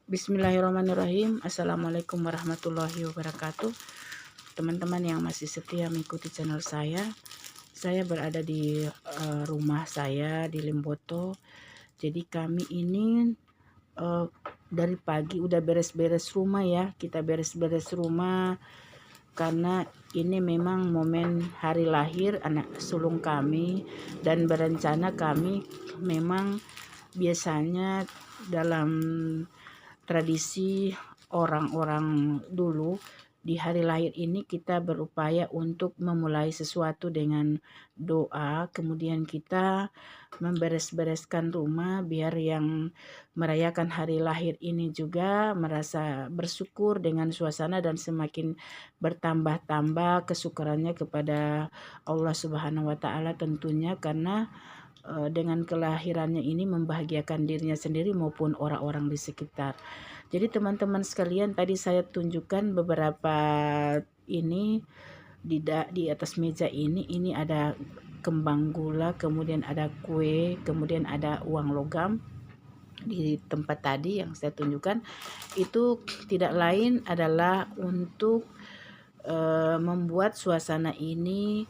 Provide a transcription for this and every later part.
Bismillahirrahmanirrahim. Assalamualaikum warahmatullahi wabarakatuh. Teman-teman yang masih setia mengikuti channel saya berada di rumah saya di Limboto. Jadi kami ini dari pagi udah beres-beres rumah ya. Kita beres-beres rumah karena ini memang momen hari lahir anak sulung kami, dan berencana kami memang biasanya dalam tradisi orang-orang dulu, di hari lahir ini kita berupaya untuk memulai sesuatu dengan doa, kemudian kita memberes-bereskan rumah biar yang merayakan hari lahir ini juga merasa bersyukur dengan suasana dan semakin bertambah-tambah kesyukurannya kepada Allah Subhanahu wa Ta'ala tentunya, karena dengan kelahirannya ini membahagiakan dirinya sendiri maupun orang-orang di sekitar. Jadi teman-teman sekalian, tadi saya tunjukkan beberapa ini di atas meja ini ada kembang gula, kemudian ada kue, kemudian ada uang logam. Di tempat tadi yang saya tunjukkan itu tidak lain adalah untuk membuat suasana ini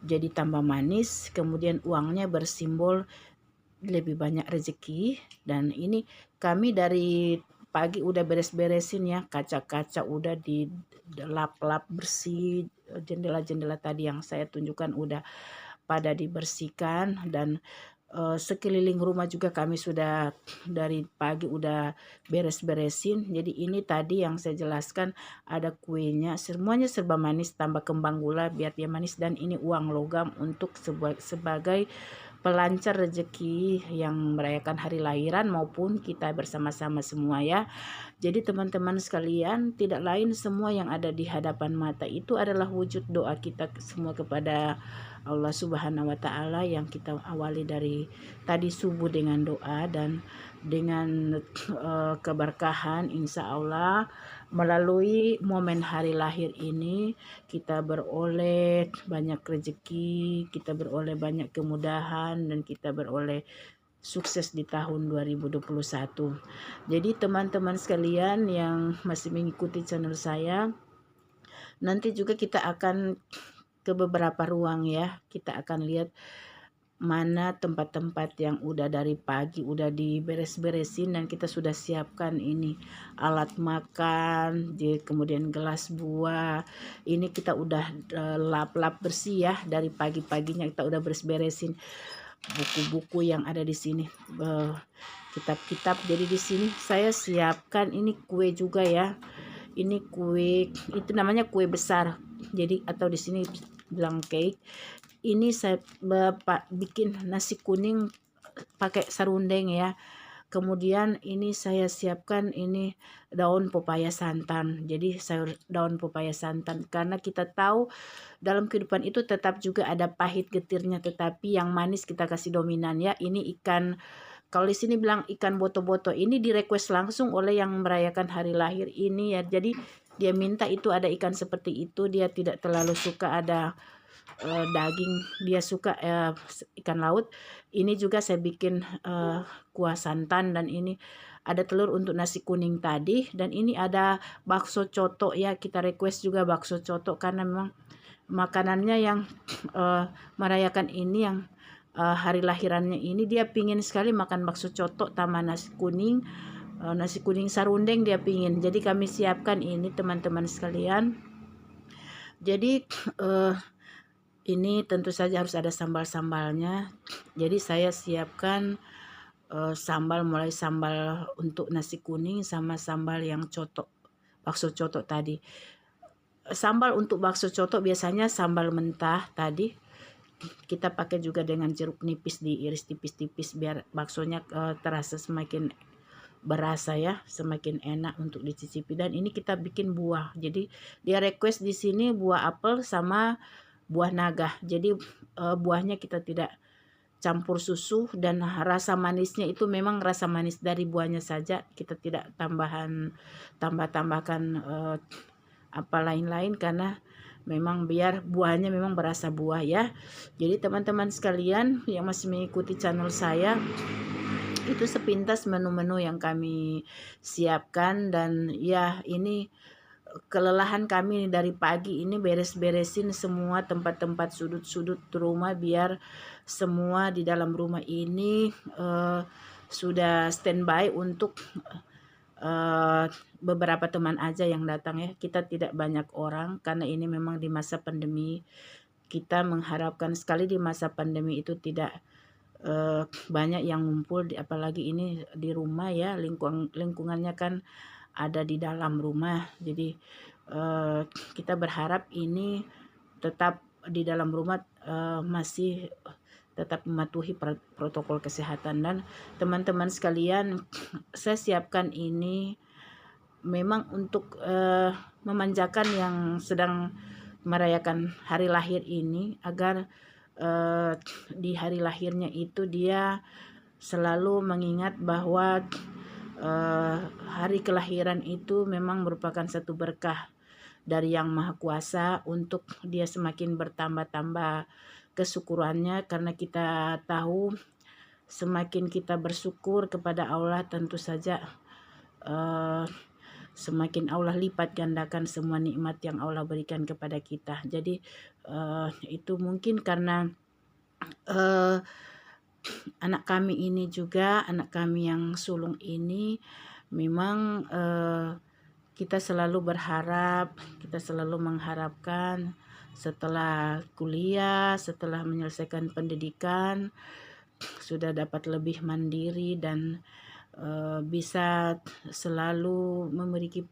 jadi tambah manis, kemudian uangnya bersimbol lebih banyak rezeki. Dan ini kami dari pagi udah beres-beresin ya, kaca-kaca udah dilap-lap bersih, jendela-jendela tadi yang saya tunjukkan udah pada dibersihkan, dan sekeliling rumah juga kami sudah dari pagi udah beres-beresin. Jadi ini tadi yang saya jelaskan, ada kuenya, semuanya serba manis, tambah kembang gula biar dia manis, dan ini uang logam untuk sebagai pelancar rezeki yang merayakan hari lahiran maupun kita bersama-sama semua ya. Jadi teman-teman sekalian, tidak lain semua yang ada di hadapan mata itu adalah wujud doa kita semua kepada Allah Subhanahu wa Ta'ala, yang kita awali dari tadi subuh dengan doa, dan dengan keberkahan insya Allah melalui momen hari lahir ini kita beroleh banyak rezeki, kita beroleh banyak kemudahan, dan kita beroleh sukses di tahun 2021. Jadi teman-teman sekalian yang masih mengikuti channel saya, nanti juga kita akan ke beberapa ruang ya. Kita akan lihat mana tempat-tempat yang udah dari pagi udah diberes-beresin, dan kita sudah siapkan ini alat makan, kemudian gelas buah. Ini kita udah lap-lap bersih ya, dari pagi-paginya kita udah beres-beresin buku-buku yang ada di sini, kitab-kitab. Jadi di sini saya siapkan ini kue juga ya. Ini kue, itu namanya kue besar. Jadi atau di sini bilang cake. Ini saya bikin nasi kuning pakai serundeng ya. Kemudian ini saya siapkan ini daun pepaya santan. Jadi sayur daun pepaya santan, karena kita tahu dalam kehidupan itu tetap juga ada pahit getirnya, tetapi yang manis kita kasih dominan ya. Ini ikan, kalau di sini bilang ikan boto-boto, ini di request langsung oleh yang merayakan hari lahir ini ya. Jadi dia minta itu ada ikan seperti itu, dia tidak terlalu suka ada daging, dia suka ikan laut. Ini juga saya bikin kuah santan, dan ini ada telur untuk nasi kuning tadi, dan ini ada bakso coto ya. Kita request juga bakso coto karena memang makanannya yang merayakan ini, yang hari lahirannya ini dia pingin sekali makan bakso coto tambah nasi kuning sarundeng dia pingin. Jadi kami siapkan ini teman-teman sekalian. Jadi ini tentu saja harus ada sambal-sambalnya. Jadi saya siapkan sambal, mulai sambal untuk nasi kuning sama sambal yang coto, bakso coto tadi. Sambal untuk bakso coto biasanya sambal mentah tadi. Kita pakai juga dengan jeruk nipis, diiris tipis-tipis biar baksonya terasa semakin berasa ya, semakin enak untuk dicicipi. Dan ini kita bikin buah. Jadi dia request di sini buah apel sama buah naga. Jadi buahnya kita tidak campur susu, dan rasa manisnya itu memang rasa manis dari buahnya saja. Kita tidak tambahkan apa lain-lain, karena memang biar buahnya memang berasa buah ya. Jadi teman-teman sekalian yang masih mengikuti channel saya, Itu sepintas menu-menu yang kami siapkan, dan ya ini kelelahan kami dari pagi ini beres-beresin semua tempat-tempat sudut-sudut rumah biar semua di dalam rumah ini sudah standby untuk beberapa teman aja yang datang ya. Kita tidak banyak orang karena ini memang di masa pandemi. Kita mengharapkan sekali di masa pandemi itu tidak banyak yang ngumpul, apalagi ini di rumah ya, lingkungannya kan ada di dalam rumah. Jadi kita berharap ini tetap di dalam rumah masih tetap mematuhi protokol kesehatan. Dan teman-teman sekalian, saya siapkan ini memang untuk memanjakan yang sedang merayakan hari lahir ini, agar di hari lahirnya itu dia selalu mengingat bahwa hari kelahiran itu memang merupakan satu berkah dari Yang Maha Kuasa untuk dia semakin bertambah-tambah kesyukurannya, karena kita tahu semakin kita bersyukur kepada Allah, tentu saja semakin Allah lipat gandakan semua nikmat yang Allah berikan kepada kita. Jadi itu mungkin karena anak kami ini juga, anak kami yang sulung ini memang kita selalu berharap, kita selalu mengharapkan setelah kuliah, setelah menyelesaikan pendidikan, sudah dapat lebih mandiri dan bisa selalu memiliki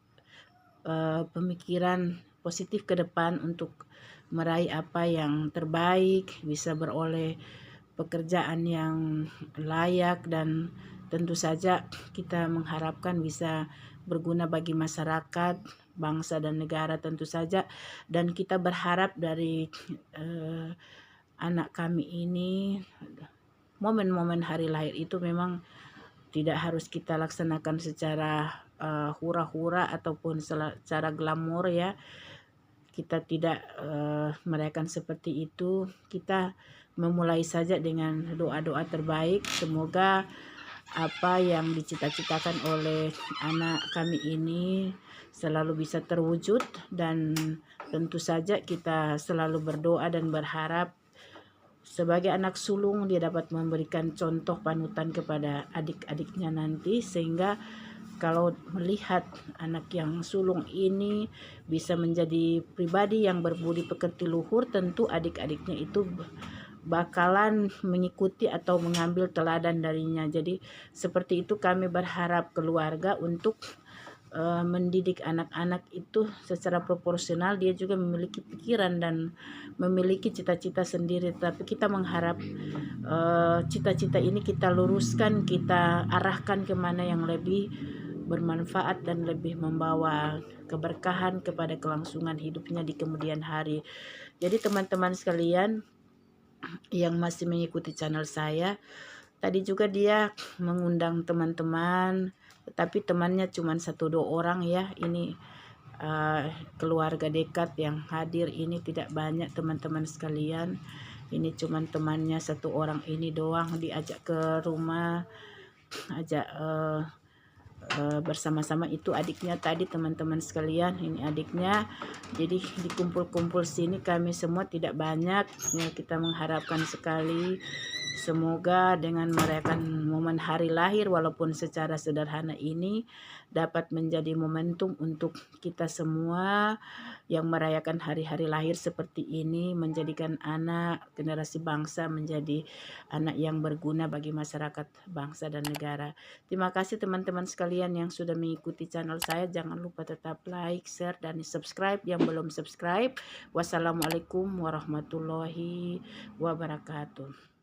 pemikiran positif ke depan untuk meraih apa yang terbaik, bisa beroleh pekerjaan yang layak, dan tentu saja kita mengharapkan bisa berguna bagi masyarakat, bangsa dan negara tentu saja. Dan kita berharap dari anak kami ini, momen-momen hari lahir itu memang tidak harus kita laksanakan secara hura-hura ataupun secara glamor ya. Kita tidak merayakan seperti itu. Kita memulai saja dengan doa-doa terbaik. Semoga apa yang dicita-citakan oleh anak kami ini selalu bisa terwujud, dan tentu saja kita selalu berdoa dan berharap sebagai anak sulung dia dapat memberikan contoh panutan kepada adik-adiknya nanti, sehingga kalau melihat anak yang sulung ini bisa menjadi pribadi yang berbudi pekerti luhur, tentu adik-adiknya itu bakalan mengikuti atau mengambil teladan darinya. Jadi seperti itu kami berharap keluarga untuk mendidik anak-anak itu secara proporsional. Dia juga memiliki pikiran dan memiliki cita-cita sendiri, tapi kita mengharap cita-cita ini kita luruskan, kita arahkan kemana yang lebih bermanfaat dan lebih membawa keberkahan kepada kelangsungan hidupnya di kemudian hari. Jadi teman-teman sekalian yang masih mengikuti channel saya, tadi juga dia mengundang teman-teman, tetapi temannya cuma 1-2 orang ya. Ini keluarga dekat yang hadir ini tidak banyak teman-teman sekalian. Ini cuma temannya 1 orang ini doang, diajak ke rumah, ajak bersama-sama. Itu adiknya tadi teman-teman sekalian, ini adiknya. Jadi dikumpul-kumpul sini kami semua tidak banyak ya. Kita mengharapkan sekali semoga dengan merayakan momen hari lahir walaupun secara sederhana ini dapat menjadi momentum untuk kita semua yang merayakan hari-hari lahir seperti ini, menjadikan anak generasi bangsa menjadi anak yang berguna bagi masyarakat, bangsa dan negara. Terima kasih teman-teman sekalian yang sudah mengikuti channel saya. Jangan lupa tetap like, share, dan subscribe yang belum subscribe. Wassalamualaikum warahmatullahi wabarakatuh.